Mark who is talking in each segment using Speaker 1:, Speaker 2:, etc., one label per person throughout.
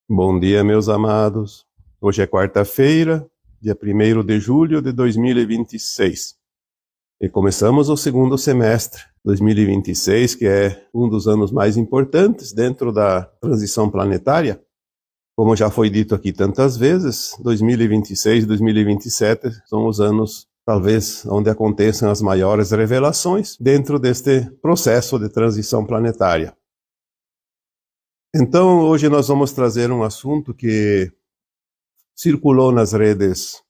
Speaker 1: Bom dia, meus amados. Hoje é quarta-feira, dia 1º de julho de 2026. E começamos o segundo semestre 2026, que é um dos anos mais importantes dentro da transição planetária. Como já foi dito aqui tantas vezes, 2026 e 2027 são os anos, talvez, onde aconteçam as maiores revelações dentro deste processo de transição planetária. Então, hoje nós vamos trazer um assunto que circulou nas redes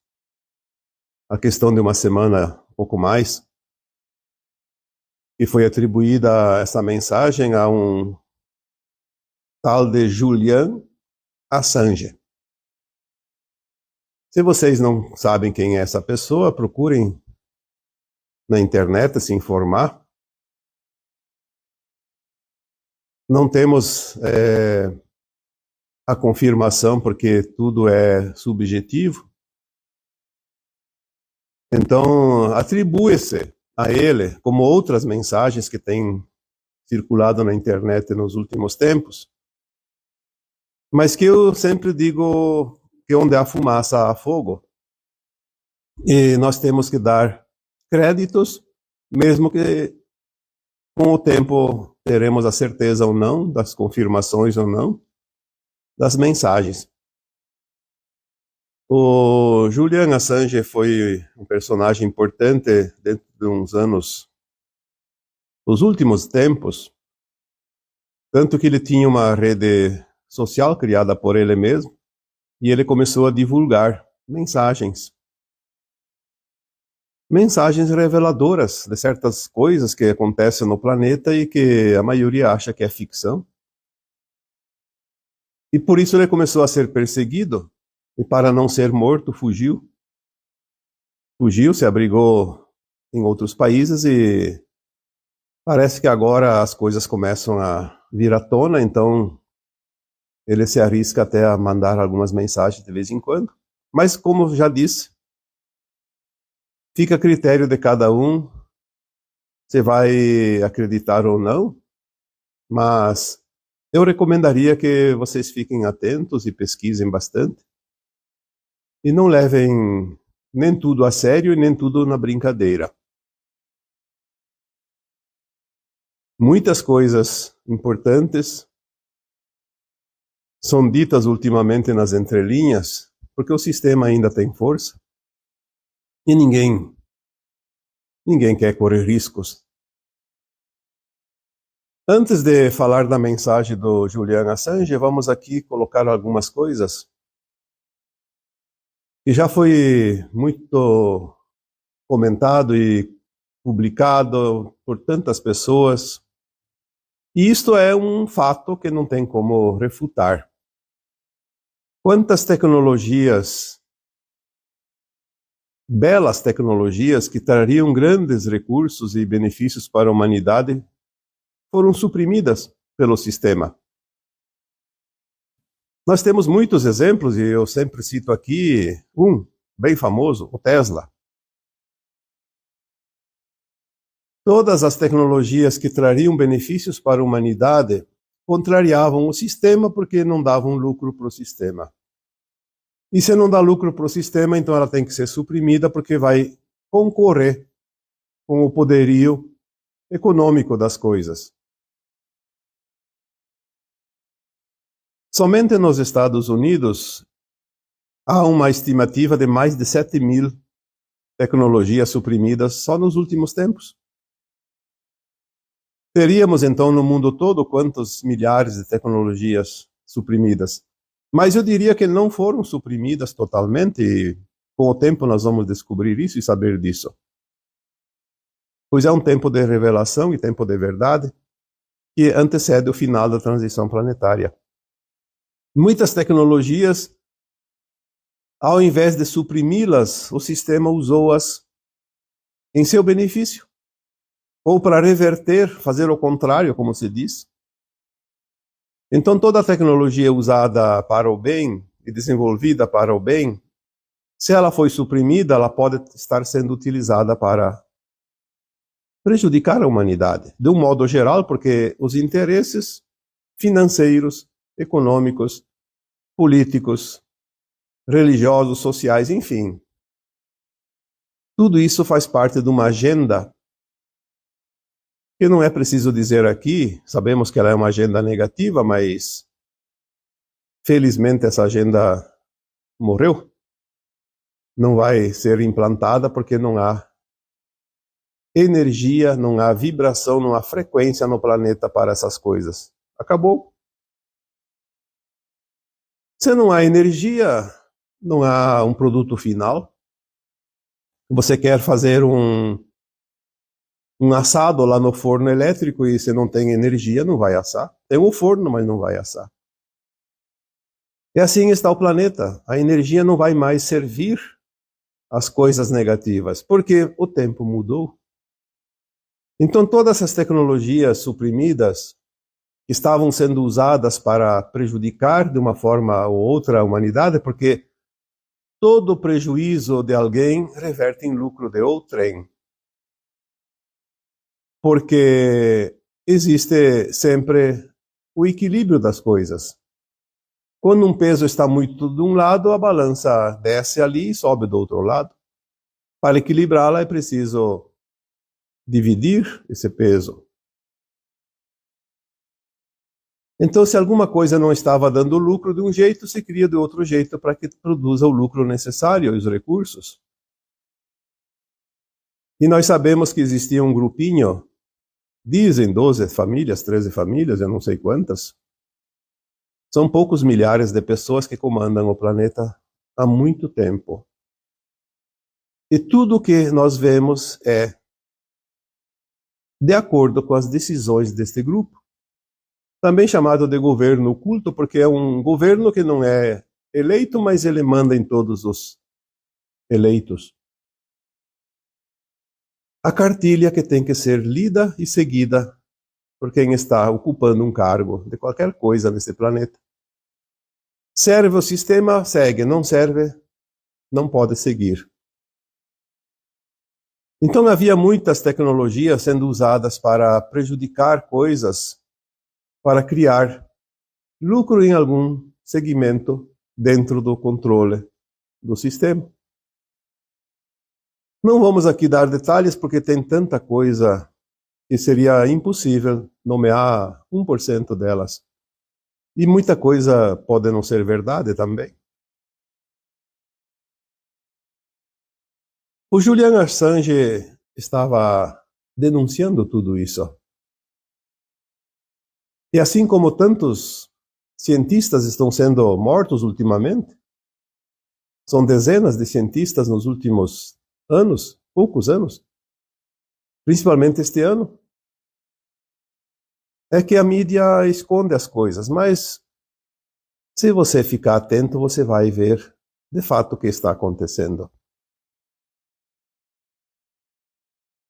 Speaker 1: a questão de uma semana, um pouco mais, e foi atribuída essa mensagem a um tal de Julian Assange. Se vocês não sabem quem é essa pessoa, procurem na internet se informar. Não temos a confirmação, porque tudo é subjetivo. Então, atribui-se a ele, como outras mensagens que têm circulado na internet nos últimos tempos, mas que eu sempre digo que onde há fumaça há fogo, e nós temos que dar créditos, mesmo que com o tempo teremos a certeza ou não, das confirmações ou não, das mensagens. O Julian Assange foi um personagem importante dentro de uns anos, nos últimos tempos, tanto que ele tinha uma rede social criada por ele mesmo, e ele começou a divulgar mensagens reveladoras de certas coisas que acontecem no planeta e que a maioria acha que é ficção. E por isso ele começou a ser perseguido, e para não ser morto, fugiu, se abrigou em outros países, e parece que agora as coisas começam a vir à tona, então ele se arrisca até a mandar algumas mensagens de vez em quando. Mas, como já disse, fica a critério de cada um se vai acreditar ou não, mas eu recomendaria que vocês fiquem atentos e pesquisem bastante, e não levem nem tudo a sério e nem tudo na brincadeira. Muitas coisas importantes são ditas ultimamente nas entrelinhas, porque o sistema ainda tem força, e ninguém quer correr riscos. Antes de falar da mensagem do Julian Assange, vamos aqui colocar algumas coisas que já foi muito comentado e publicado por tantas pessoas, e isto é um fato que não tem como refutar. Quantas tecnologias, belas tecnologias, que trariam grandes recursos e benefícios para a humanidade, foram suprimidas pelo sistema. Nós temos muitos exemplos, e eu sempre cito aqui um bem famoso, o Tesla. Todas as tecnologias que trariam benefícios para a humanidade contrariavam o sistema, porque não davam lucro para o sistema. E se não dá lucro para o sistema, então ela tem que ser suprimida, porque vai concorrer com o poderio econômico das coisas. Somente nos Estados Unidos há uma estimativa de mais de 7.000 tecnologias suprimidas só nos últimos tempos. Teríamos então no mundo todo quantos milhares de tecnologias suprimidas? Mas eu diria que não foram suprimidas totalmente, e com o tempo nós vamos descobrir isso e saber disso. Pois é um tempo de revelação e tempo de verdade que antecede o final da transição planetária. Muitas tecnologias, ao invés de suprimi-las, o sistema usou-as em seu benefício, ou para reverter, fazer o contrário, como se diz. Então, toda a tecnologia usada para o bem e desenvolvida para o bem, se ela foi suprimida, ela pode estar sendo utilizada para prejudicar a humanidade, de um modo geral, porque os interesses financeiros, econômicos, políticos, religiosos, sociais, enfim. Tudo isso faz parte de uma agenda que não é preciso dizer aqui, sabemos que ela é uma agenda negativa, mas felizmente essa agenda morreu. Não vai ser implantada porque não há energia, não há vibração, não há frequência no planeta para essas coisas. Acabou. Se não há energia, não há um produto final. Você quer fazer um assado lá no forno elétrico e você não tem energia, não vai assar. Tem um forno, mas não vai assar. E assim está o planeta. A energia não vai mais servir às coisas negativas, porque o tempo mudou. Então todas essas tecnologias suprimidas que estavam sendo usadas para prejudicar de uma forma ou outra a humanidade, porque todo prejuízo de alguém reverte em lucro de outrem. Porque existe sempre o equilíbrio das coisas. Quando um peso está muito de um lado, a balança desce ali e sobe do outro lado. Para equilibrá-la é preciso dividir esse peso. Então, se alguma coisa não estava dando lucro de um jeito, se cria de outro jeito para que produza o lucro necessário e os recursos. E nós sabemos que existia um grupinho, dizem 12 famílias, 13 famílias, eu não sei quantas. São poucos milhares de pessoas que comandam o planeta há muito tempo. E tudo o que nós vemos é de acordo com as decisões deste grupo. Também chamado de governo oculto, porque é um governo que não é eleito, mas ele manda em todos os eleitos. A cartilha que tem que ser lida e seguida por quem está ocupando um cargo de qualquer coisa nesse planeta. Serve o sistema, segue. Não serve, não pode seguir. Então havia muitas tecnologias sendo usadas para prejudicar coisas, para criar lucro em algum segmento dentro do controle do sistema. Não vamos aqui dar detalhes porque tem tanta coisa que seria impossível nomear 1% delas. E muita coisa pode não ser verdade também. O Julian Assange estava denunciando tudo isso. E assim como tantos cientistas estão sendo mortos ultimamente, são dezenas de cientistas nos últimos anos, poucos anos, principalmente este ano, é que a mídia esconde as coisas, mas se você ficar atento, você vai ver de fato o que está acontecendo.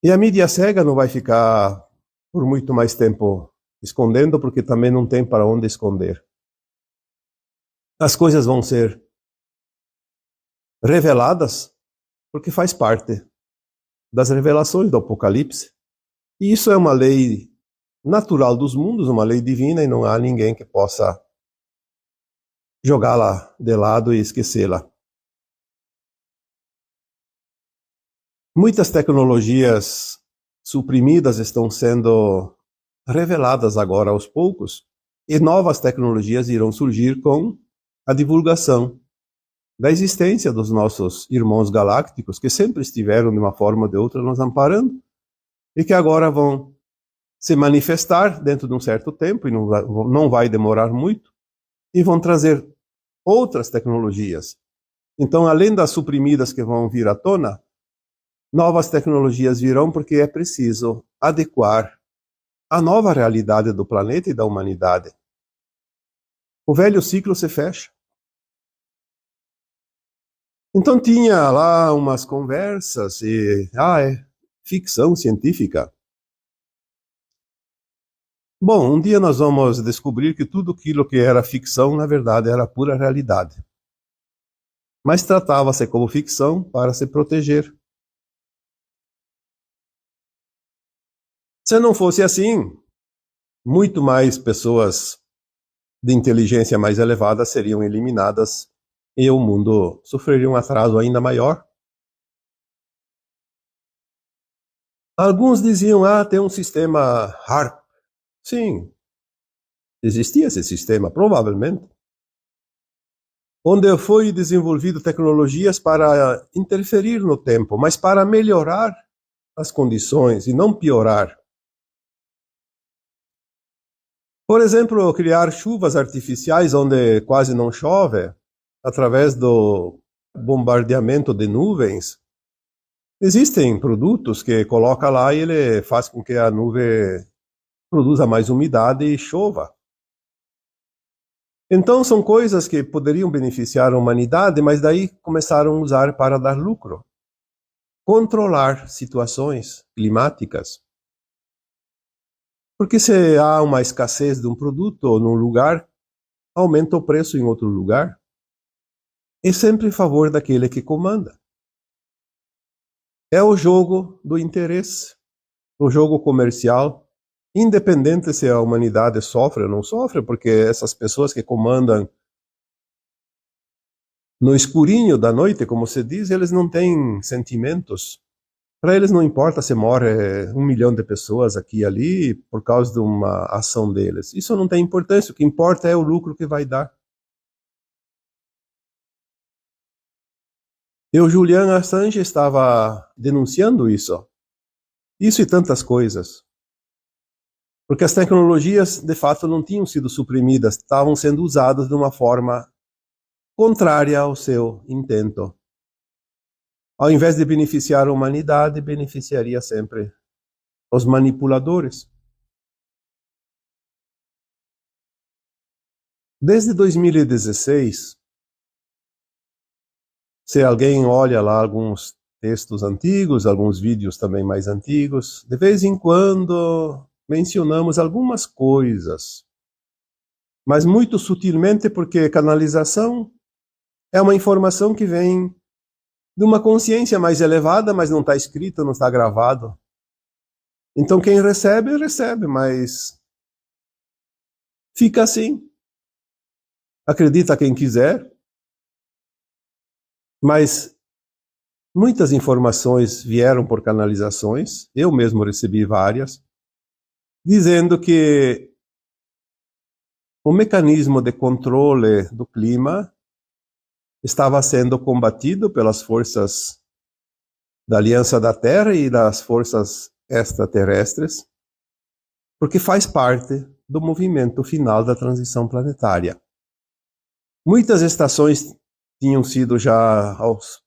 Speaker 1: E a mídia cega não vai ficar por muito mais tempo escondendo, porque também não tem para onde esconder. As coisas vão ser reveladas, porque faz parte das revelações do Apocalipse. E isso é uma lei natural dos mundos, uma lei divina, e não há ninguém que possa jogá-la de lado e esquecê-la. Muitas tecnologias suprimidas estão sendo reveladas agora aos poucos, e novas tecnologias irão surgir com a divulgação da existência dos nossos irmãos galácticos, que sempre estiveram de uma forma ou de outra nos amparando, e que agora vão se manifestar dentro de um certo tempo, e não vai demorar muito, e vão trazer outras tecnologias. Então, além das suprimidas que vão vir à tona, novas tecnologias virão porque é preciso adequar a nova realidade do planeta e da humanidade. O velho ciclo se fecha. Então tinha lá umas conversas e... é ficção científica. Bom, um dia nós vamos descobrir que tudo aquilo que era ficção, na verdade, era pura realidade. Mas tratava-se como ficção para se proteger. Se não fosse assim, muito mais pessoas de inteligência mais elevada seriam eliminadas e o mundo sofreria um atraso ainda maior. Alguns diziam, tem um sistema HARP. Sim, existia esse sistema, provavelmente, onde foi desenvolvido tecnologias para interferir no tempo, mas para melhorar as condições e não piorar. Por exemplo, criar chuvas artificiais onde quase não chove, através do bombardeamento de nuvens. Existem produtos que coloca lá e ele faz com que a nuvem produza mais umidade e chova. Então são coisas que poderiam beneficiar a humanidade, mas daí começaram a usar para dar lucro. Controlar situações climáticas. Porque se há uma escassez de um produto num lugar, aumenta o preço em outro lugar. É sempre em favor daquele que comanda. É o jogo do interesse, o jogo comercial, independente se a humanidade sofre ou não sofre, porque essas pessoas que comandam no escurinho da noite, como se diz, eles não têm sentimentos. Para eles não importa se morre 1 milhão de pessoas aqui e ali por causa de uma ação deles. Isso não tem importância, o que importa é o lucro que vai dar. E o Julian Assange estava denunciando isso. Isso e tantas coisas. Porque as tecnologias, de fato, não tinham sido suprimidas, estavam sendo usadas de uma forma contrária ao seu intento. Ao invés de beneficiar a humanidade, beneficiaria sempre os manipuladores. Desde 2016, se alguém olha lá alguns textos antigos, alguns vídeos também mais antigos, de vez em quando mencionamos algumas coisas, mas muito sutilmente, porque canalização é uma informação que vem de uma consciência mais elevada, mas não está escrito, não está gravado. Então quem recebe, recebe, mas fica assim. Acredita quem quiser, mas muitas informações vieram por canalizações, eu mesmo recebi várias, dizendo que o mecanismo de controle do clima estava sendo combatido pelas forças da Aliança da Terra e das forças extraterrestres, porque faz parte do movimento final da transição planetária. Muitas estações tinham sido já aos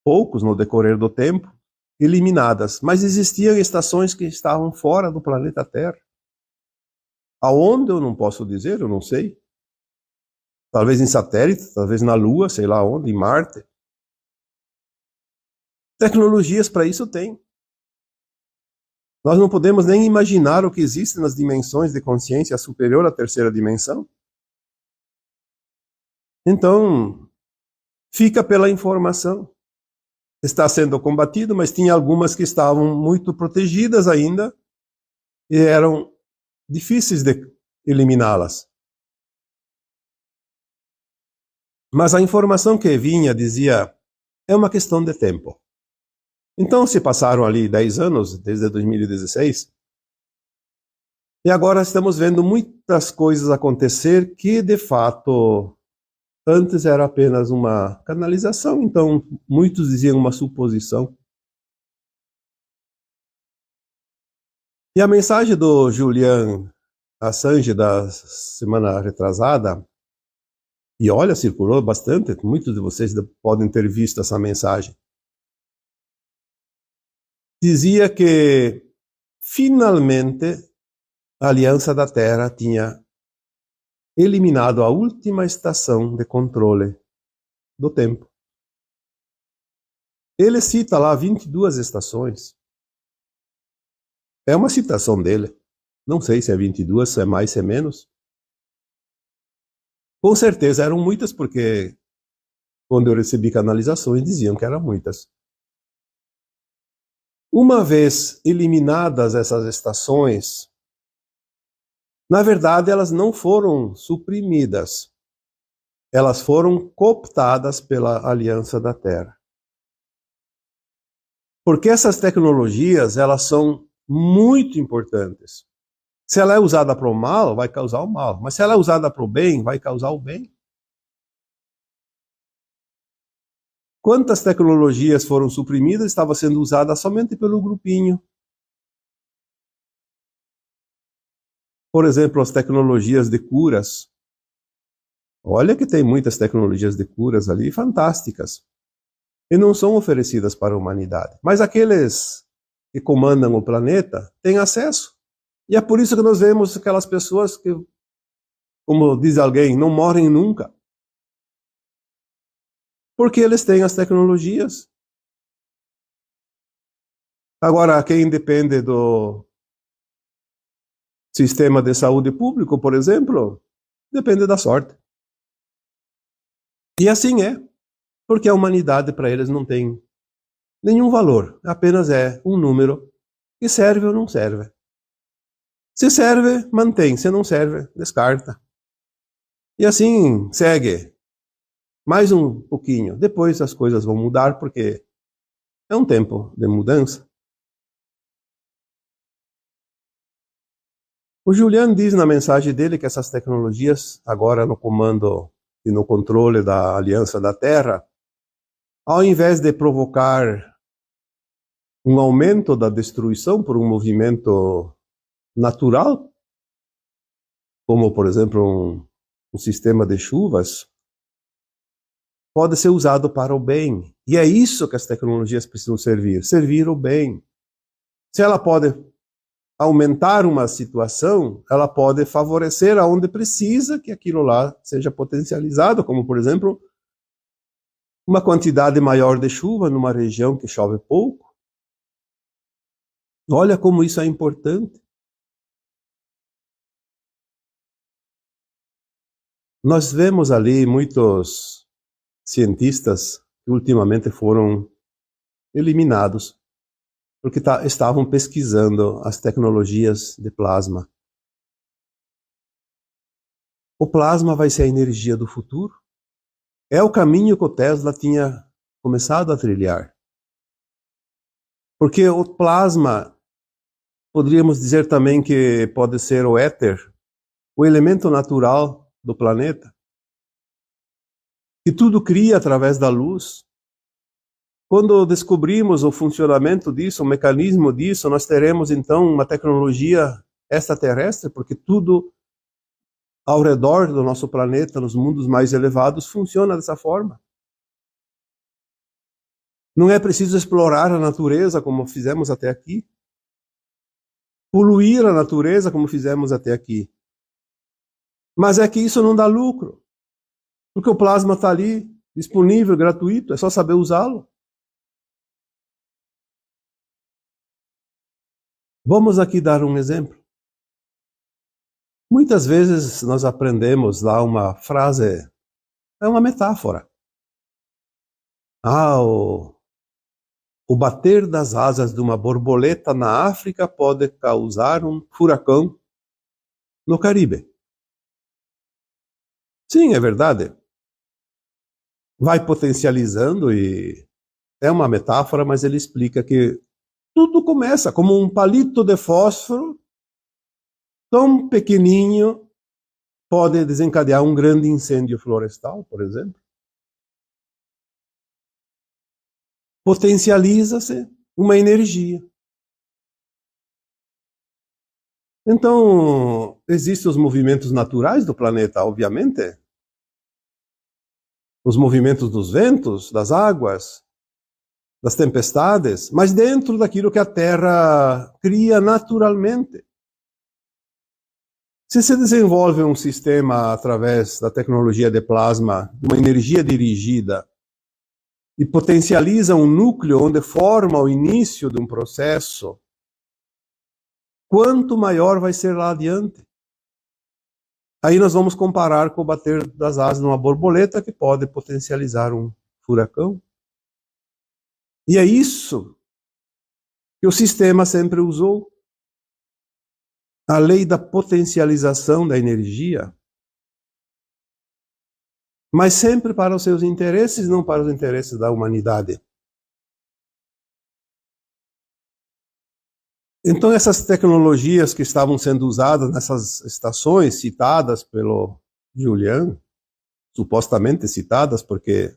Speaker 1: poucos, no decorrer do tempo, eliminadas, mas existiam estações que estavam fora do planeta Terra. Aonde eu não posso dizer, eu não sei. Talvez em satélite, talvez na Lua, sei lá onde, em Marte. Tecnologias para isso tem. Nós não podemos nem imaginar o que existe nas dimensões de consciência superior à terceira dimensão. Então, fica pela informação. Está sendo combatido, mas tinha algumas que estavam muito protegidas ainda e eram difíceis de eliminá-las. Mas a informação que vinha dizia, é uma questão de tempo. Então se passaram ali 10 anos, desde 2016, e agora estamos vendo muitas coisas acontecer que, de fato, antes era apenas uma canalização, então muitos diziam uma suposição. E a mensagem do Julian Assange da semana retrasada, e olha, circulou bastante, muitos de vocês podem ter visto essa mensagem, dizia que finalmente a Aliança da Terra tinha eliminado a última estação de controle do tempo. Ele cita lá 22 estações. É uma citação dele. Não sei se é 22, se é mais, se é menos. Com certeza eram muitas, porque quando eu recebi canalizações diziam que eram muitas. Uma vez eliminadas essas estações, Na verdade, elas não foram suprimidas. Elas foram cooptadas pela Aliança da Terra. Porque essas tecnologias, elas são muito importantes. Se ela é usada para o mal, vai causar o mal. Mas se ela é usada para o bem, vai causar o bem. Quantas tecnologias foram suprimidas, estavam sendo usadas somente pelo grupinho. Por exemplo, as tecnologias de curas. Olha que tem muitas tecnologias de curas ali, fantásticas. E não são oferecidas para a humanidade. Mas aqueles que comandam o planeta têm acesso. E é por isso que nós vemos aquelas pessoas que, como diz alguém, não morrem nunca. Porque eles têm as tecnologias. Agora, quem depende do sistema de saúde público, por exemplo, depende da sorte. E assim é. Porque a humanidade para eles não tem nenhum valor. Apenas é um número que serve ou não serve. Se serve, mantém. Se não serve, descarta. E assim segue. Mais um pouquinho. Depois as coisas vão mudar, porque é um tempo de mudança. O Julian diz na mensagem dele que essas tecnologias, agora no comando e no controle da Aliança da Terra, ao invés de provocar um aumento da destruição por um movimento natural, como, por exemplo, um sistema de chuvas, pode ser usado para o bem. E é isso que as tecnologias precisam servir o bem. Se ela pode aumentar uma situação, ela pode favorecer aonde precisa que aquilo lá seja potencializado, como, por exemplo, uma quantidade maior de chuva numa região que chove pouco. Olha como isso é importante. Nós vemos ali muitos cientistas que ultimamente foram eliminados porque estavam pesquisando as tecnologias de plasma. O plasma vai ser a energia do futuro. É o caminho que o Tesla tinha começado a trilhar. Porque o plasma, poderíamos dizer também que pode ser o éter, o elemento natural do planeta, que tudo cria através da luz. Quando descobrimos o funcionamento disso, o mecanismo disso, nós teremos então uma tecnologia extraterrestre, porque tudo ao redor do nosso planeta, nos mundos mais elevados, funciona dessa forma. Não é preciso explorar a natureza como fizemos até aqui, poluir a natureza como fizemos até aqui. Mas é que isso não dá lucro, porque o plasma está ali, disponível, gratuito, é só saber usá-lo. Vamos aqui dar um exemplo. Muitas vezes nós aprendemos lá uma frase, é uma metáfora. O bater das asas de uma borboleta na África pode causar um furacão no Caribe. Sim, é verdade. Vai potencializando e é uma metáfora, mas ele explica que tudo começa como um palito de fósforo tão pequenininho, pode desencadear um grande incêndio florestal, por exemplo. Potencializa-se uma energia. Então, existem os movimentos naturais do planeta, obviamente. Os movimentos dos ventos, das águas, das tempestades, mas dentro daquilo que a Terra cria naturalmente. Se se desenvolve um sistema através da tecnologia de plasma, uma energia dirigida, e potencializa um núcleo onde forma o início de um processo, quanto maior vai ser lá adiante. Aí nós vamos comparar com o bater das asas de uma borboleta que pode potencializar um furacão. E é isso que o sistema sempre usou. a lei da potencialização da energia, mas sempre para os seus interesses, não para os interesses da humanidade. Então, essas tecnologias que estavam sendo usadas nessas estações citadas pelo Julian, supostamente citadas, porque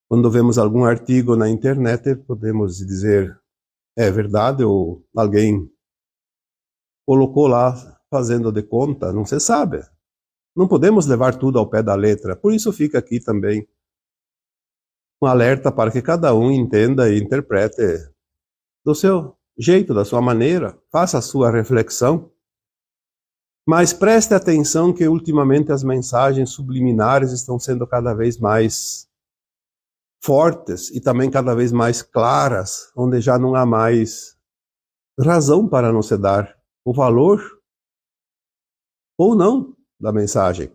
Speaker 1: quando vemos algum artigo na internet, podemos dizer é verdade ou alguém colocou lá fazendo de conta, não se sabe. Não podemos levar tudo ao pé da letra. Por isso fica aqui também um alerta para que cada um entenda e interprete do seu jeito, da sua maneira, faça a sua reflexão. Mas preste atenção que ultimamente as mensagens subliminares estão sendo cada vez mais fortes e também cada vez mais claras, onde já não há mais razão para não se dar o valor ou não da mensagem.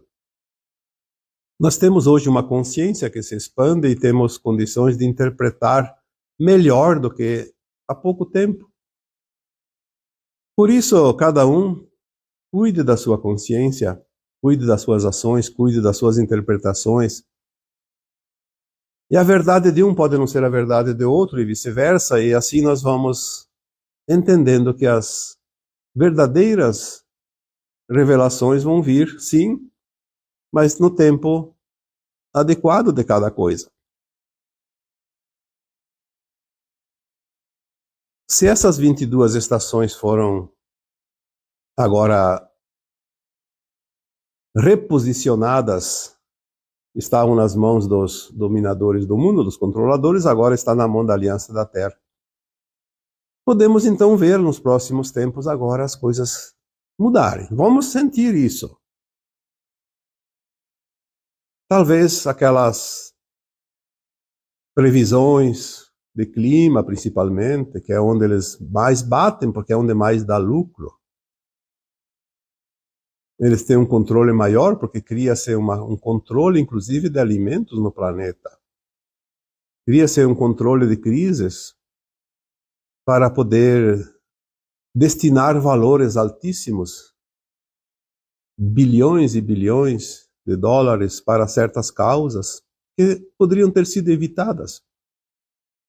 Speaker 1: Nós temos hoje uma consciência que se expande e temos condições de interpretar melhor do que há pouco tempo. Por isso, cada um cuide da sua consciência, cuide das suas ações, cuide das suas interpretações. E a verdade de um pode não ser a verdade de outro e vice-versa, e assim nós vamos entendendo que as verdadeiras revelações vão vir, sim, mas no tempo adequado de cada coisa. Se essas 22 estações foram agora reposicionadas, estavam nas mãos dos dominadores do mundo, dos controladores, agora está na mão da Aliança da Terra. Podemos então ver nos próximos tempos agora as coisas mudarem. Vamos sentir isso. Talvez aquelas previsões de clima, principalmente, que é onde eles mais batem, porque é onde mais dá lucro. Eles têm um controle maior, porque cria-se um controle, inclusive, de alimentos no planeta. Cria-se um controle de crises para poder destinar valores altíssimos, bilhões e bilhões de dólares para certas causas que poderiam ter sido evitadas.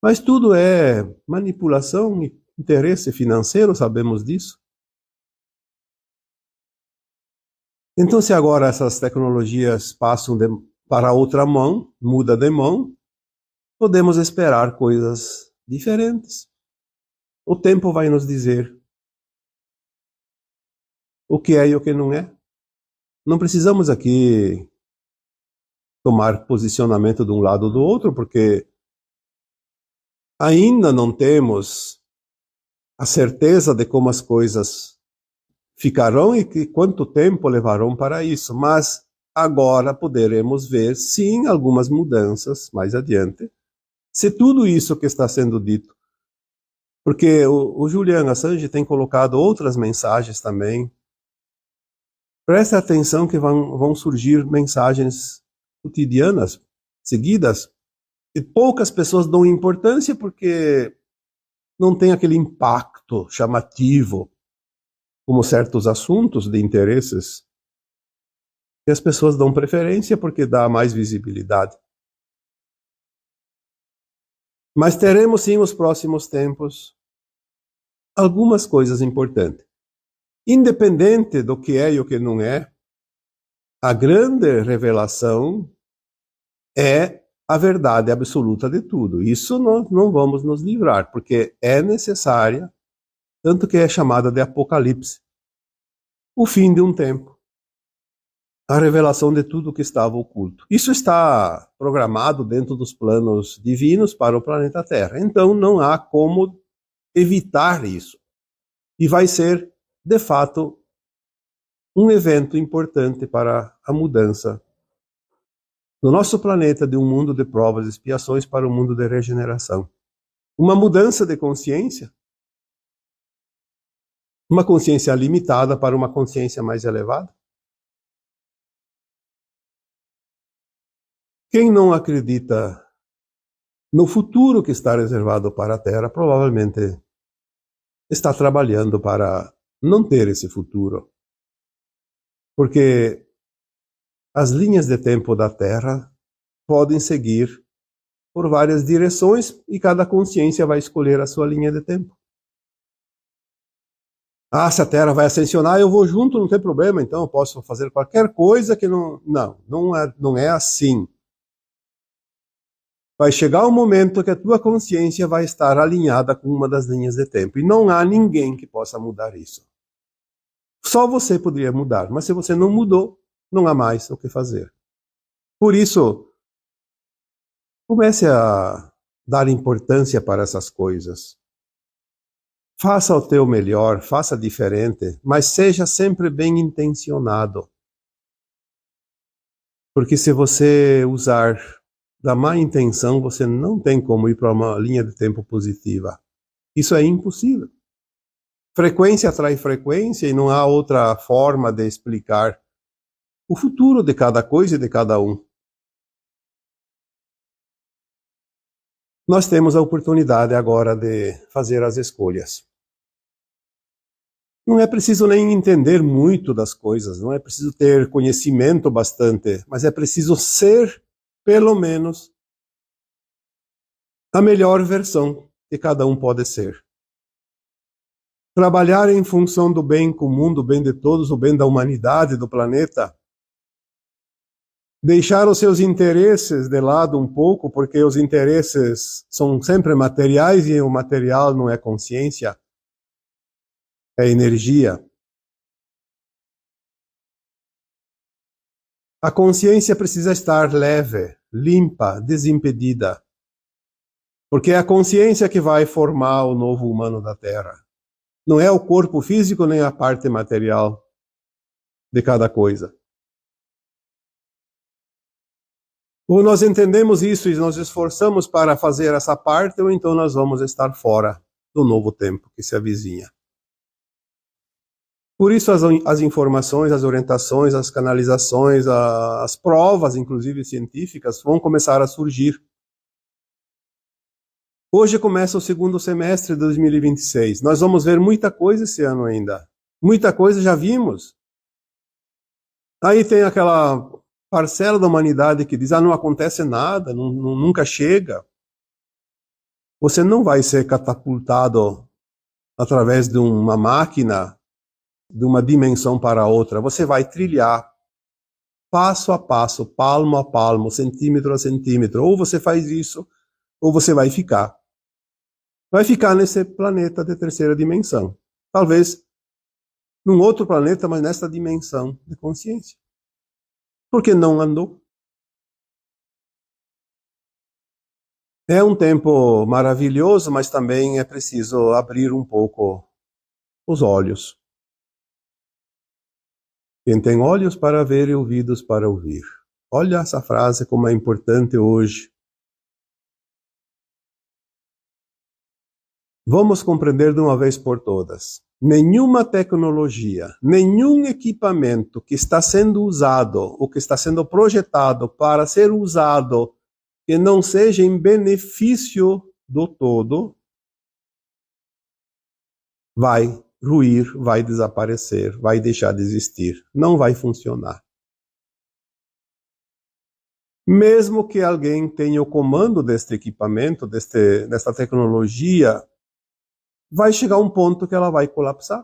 Speaker 1: Mas tudo é manipulação e interesse financeiro, sabemos disso. Então, se agora essas tecnologias passam para outra mão, muda de mão, podemos esperar coisas diferentes. O tempo vai nos dizer o que é e o que não é. Não precisamos aqui tomar posicionamento de um lado ou do outro, porque ainda não temos a certeza de como as coisas ficarão e que quanto tempo levarão para isso, mas agora poderemos ver, sim, algumas mudanças mais adiante, se tudo isso que está sendo dito, porque o Julian Assange tem colocado outras mensagens também. Preste atenção que vão surgir mensagens cotidianas, seguidas, e poucas pessoas dão importância porque não tem aquele impacto chamativo como certos assuntos de interesses, que as pessoas dão preferência porque dá mais visibilidade. Mas teremos sim nos próximos tempos algumas coisas importantes. Independente do que é e o que não é, a grande revelação é a verdade absoluta de tudo. Isso nós não vamos nos livrar, porque é necessária, tanto que é chamada de Apocalipse, o fim de um tempo, a revelação de tudo que estava oculto. Isso está programado dentro dos planos divinos para o planeta Terra, então não há como evitar isso. E vai ser, de fato, um evento importante para a mudança do nosso planeta de um mundo de provas e expiações para um mundo de regeneração. Uma mudança de consciência, uma consciência limitada para uma consciência mais elevada. Quem não acredita no futuro que está reservado para a Terra, provavelmente está trabalhando para não ter esse futuro. Porque as linhas de tempo da Terra podem seguir por várias direções e cada consciência vai escolher a sua linha de tempo. Ah, se a Terra vai ascensionar, eu vou junto, não tem problema, então eu posso fazer qualquer coisa que não... Não é assim. Vai chegar um momento que a tua consciência vai estar alinhada com uma das linhas de tempo. E não há ninguém que possa mudar isso. Só você poderia mudar, mas se você não mudou, não há mais o que fazer. Por isso, comece a dar importância para essas coisas. Faça o teu melhor, faça diferente, mas seja sempre bem intencionado. Porque se você usar da má intenção, você não tem como ir para uma linha de tempo positiva. Isso é impossível. Frequência atrai frequência e não há outra forma de explicar o futuro de cada coisa e de cada um. Nós temos a oportunidade agora de fazer as escolhas. Não é preciso nem entender muito das coisas, não é preciso ter conhecimento bastante, mas é preciso ser, pelo menos, a melhor versão que cada um pode ser. Trabalhar em função do bem comum, do bem de todos, o bem da humanidade, do planeta. Deixar os seus interesses de lado um pouco, porque os interesses são sempre materiais e o material não é consciência, é energia. A consciência precisa estar leve, limpa, desimpedida. Porque é a consciência que vai formar o novo humano da Terra. Não é o corpo físico nem a parte material de cada coisa. Ou nós entendemos isso e nos esforçamos para fazer essa parte, ou então nós vamos estar fora do novo tempo que se avizinha. Por isso as informações, as orientações, as canalizações, as provas, inclusive científicas, vão começar a surgir. Hoje começa o segundo semestre de 2026. Nós vamos ver muita coisa esse ano ainda. Muita coisa já vimos. Aí tem aquela parcela da humanidade que diz, não acontece nada, nunca chega. Você não vai ser catapultado através de uma máquina, de uma dimensão para outra. Você vai trilhar passo a passo, palmo a palmo, centímetro a centímetro. Ou você faz isso, ou você vai ficar. Vai ficar nesse planeta de terceira dimensão. Talvez num outro planeta, mas nessa dimensão de consciência. Porque não andou. É um tempo maravilhoso, mas também é preciso abrir um pouco os olhos. Quem tem olhos para ver e ouvidos para ouvir. Olha essa frase como é importante hoje. Vamos compreender de uma vez por todas. Nenhuma tecnologia, nenhum equipamento que está sendo usado ou que está sendo projetado para ser usado que não seja em benefício do todo, vai ruir, vai desaparecer, vai deixar de existir. Não vai funcionar. Mesmo que alguém tenha o comando deste equipamento, desta tecnologia, vai chegar um ponto que ela vai colapsar.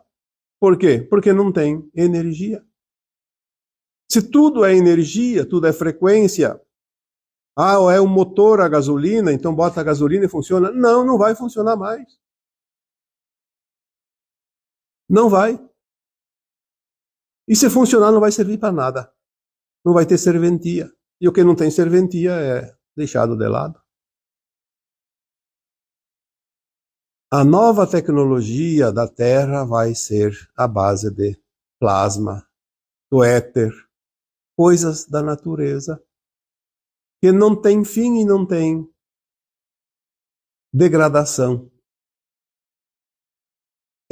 Speaker 1: Por quê? Porque não tem energia. Se tudo é energia, tudo é frequência, ou é um motor a gasolina, então bota a gasolina e funciona. Não, não vai funcionar mais. Não vai. E se funcionar, não vai servir para nada. Não vai ter serventia. E o que não tem serventia é deixado de lado. A nova tecnologia da Terra vai ser a base de plasma, do éter, coisas da natureza, que não tem fim e não tem degradação.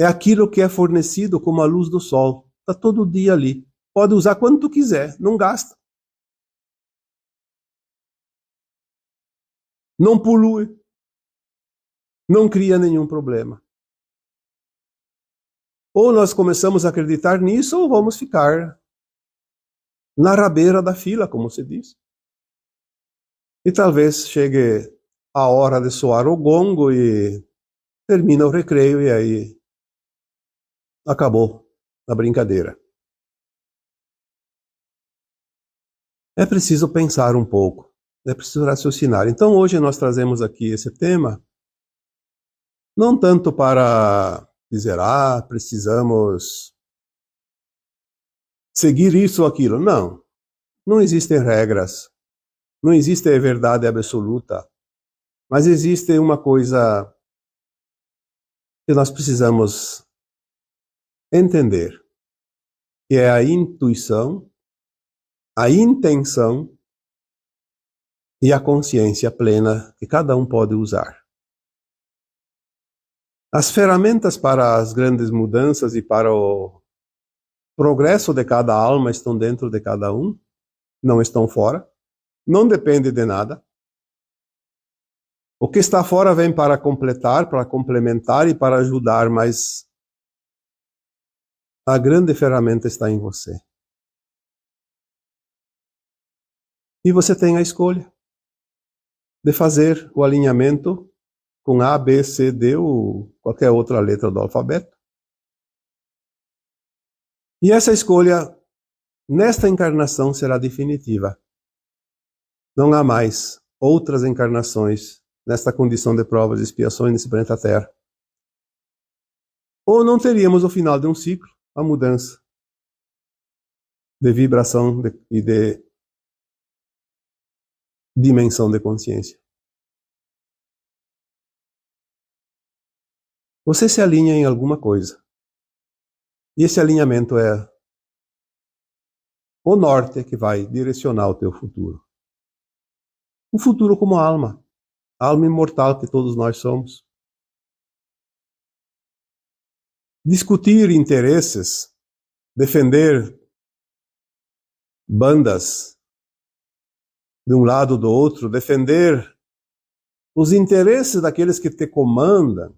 Speaker 1: É aquilo que é fornecido como a luz do sol. Está todo dia ali. Pode usar quanto quiser, não gasta. Não polui. Não cria nenhum problema. Ou nós começamos a acreditar nisso, ou vamos ficar na rabeira da fila, como se diz. E talvez chegue a hora de soar o gongo e termina o recreio e aí acabou a brincadeira. É preciso pensar um pouco, é preciso raciocinar. Então hoje nós trazemos aqui esse tema, não tanto para dizer, precisamos seguir isso ou aquilo. Não, não existem regras, não existe verdade absoluta, mas existe uma coisa que nós precisamos entender, que é a intuição, a intenção e a consciência plena que cada um pode usar. As ferramentas para as grandes mudanças e para o progresso de cada alma estão dentro de cada um, não estão fora, não depende de nada. O que está fora vem para completar, para complementar e para ajudar, mas a grande ferramenta está em você. E você tem a escolha de fazer o alinhamento com A, B, C, D ou qualquer outra letra do alfabeto. E essa escolha, nesta encarnação, será definitiva. Não há mais outras encarnações nesta condição de provas e expiações nesse planeta Terra. Ou não teríamos o final de um ciclo, a mudança de vibração e de dimensão de consciência. Você se alinha em alguma coisa. E esse alinhamento é o norte que vai direcionar o teu futuro. O futuro como alma. A alma imortal que todos nós somos. Discutir interesses, defender bandas de um lado ou do outro, defender os interesses daqueles que te comandam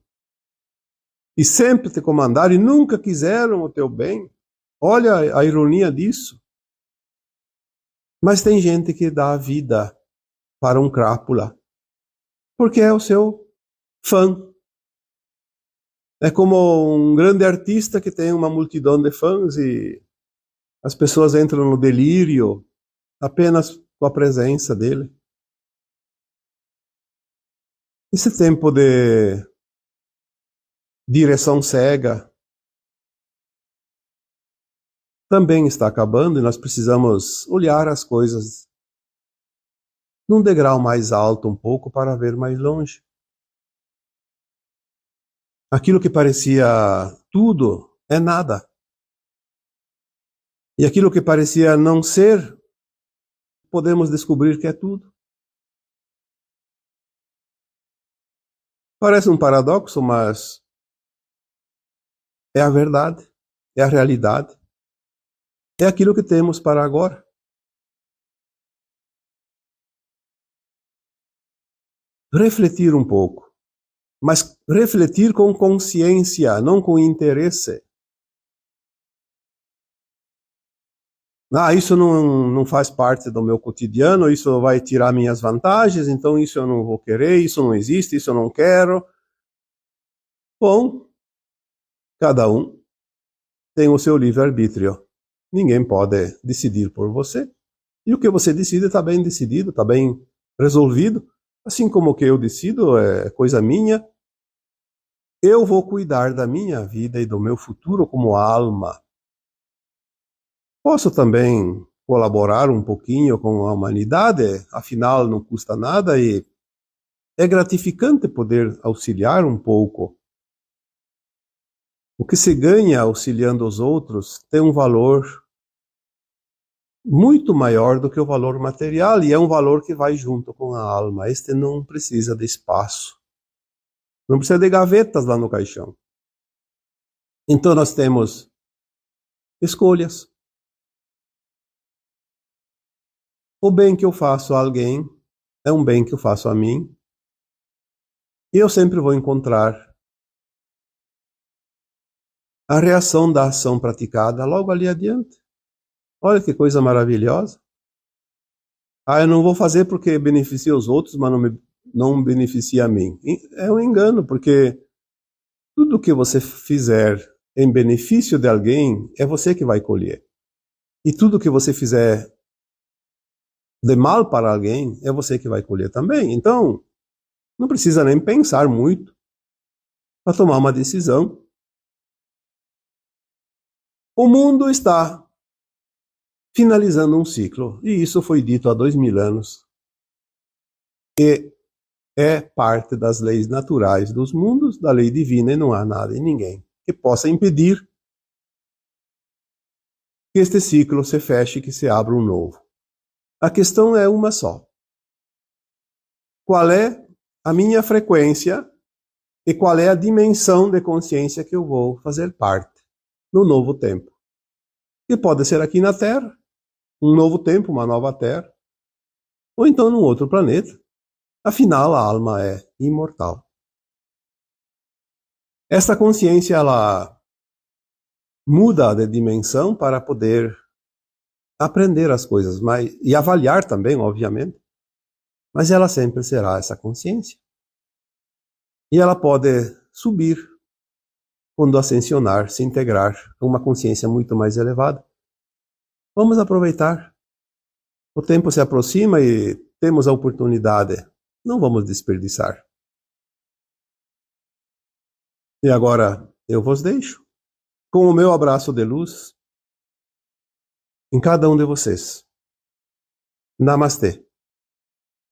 Speaker 1: e sempre te comandaram e nunca quiseram o teu bem. Olha a ironia disso. Mas tem gente que dá a vida para um crápula, porque é o seu fã. É como um grande artista que tem uma multidão de fãs e as pessoas entram no delírio apenas com a presença dele. Esse tempo de direção cega também está acabando e nós precisamos olhar as coisas num degrau mais alto um pouco para ver mais longe. Aquilo que parecia tudo é nada. E aquilo que parecia não ser, podemos descobrir que é tudo. Parece um paradoxo, mas é a verdade, é a realidade. É aquilo que temos para agora. Refletir um pouco, mas refletir com consciência, não com interesse. Isso não faz parte do meu cotidiano, isso vai tirar minhas vantagens, então isso eu não vou querer, isso não existe, isso eu não quero. Bom, cada um tem o seu livre-arbítrio. Ninguém pode decidir por você. E o que você decide está bem decidido, está bem resolvido. Assim como o que eu decido é coisa minha. Eu vou cuidar da minha vida e do meu futuro como alma. Posso também colaborar um pouquinho com a humanidade, afinal não custa nada e é gratificante poder auxiliar um pouco. O que se ganha auxiliando os outros tem um valor muito maior do que o valor material e é um valor que vai junto com a alma. Este não precisa de espaço, não precisa de gavetas lá no caixão. Então nós temos escolhas. O bem que eu faço a alguém é um bem que eu faço a mim. E eu sempre vou encontrar a reação da ação praticada logo ali adiante. Olha que coisa maravilhosa. Ah, eu não vou fazer porque beneficia os outros, mas não beneficia a mim. É um engano, porque tudo que você fizer em benefício de alguém, é você que vai colher. E tudo que você fizer de mal para alguém, é você que vai colher também. Então, não precisa nem pensar muito para tomar uma decisão. O mundo está finalizando um ciclo, e isso foi dito há 2000 anos. E é parte das leis naturais dos mundos, da lei divina, e não há nada e ninguém que possa impedir que este ciclo se feche e que se abra um novo. A questão é uma só. Qual é a minha frequência e qual é a dimensão de consciência que eu vou fazer parte no novo tempo? Que pode ser aqui na Terra, um novo tempo, uma nova Terra, ou então num outro planeta. Afinal, a alma é imortal. Esta consciência, ela muda de dimensão para poder aprender as coisas, e avaliar também, obviamente, mas ela sempre será essa consciência. E ela pode subir quando ascensionar, se integrar a uma consciência muito mais elevada. Vamos aproveitar. O tempo se aproxima e temos a oportunidade. Não vamos desperdiçar. E agora eu vos deixo com o meu abraço de luz em cada um de vocês. Namastê.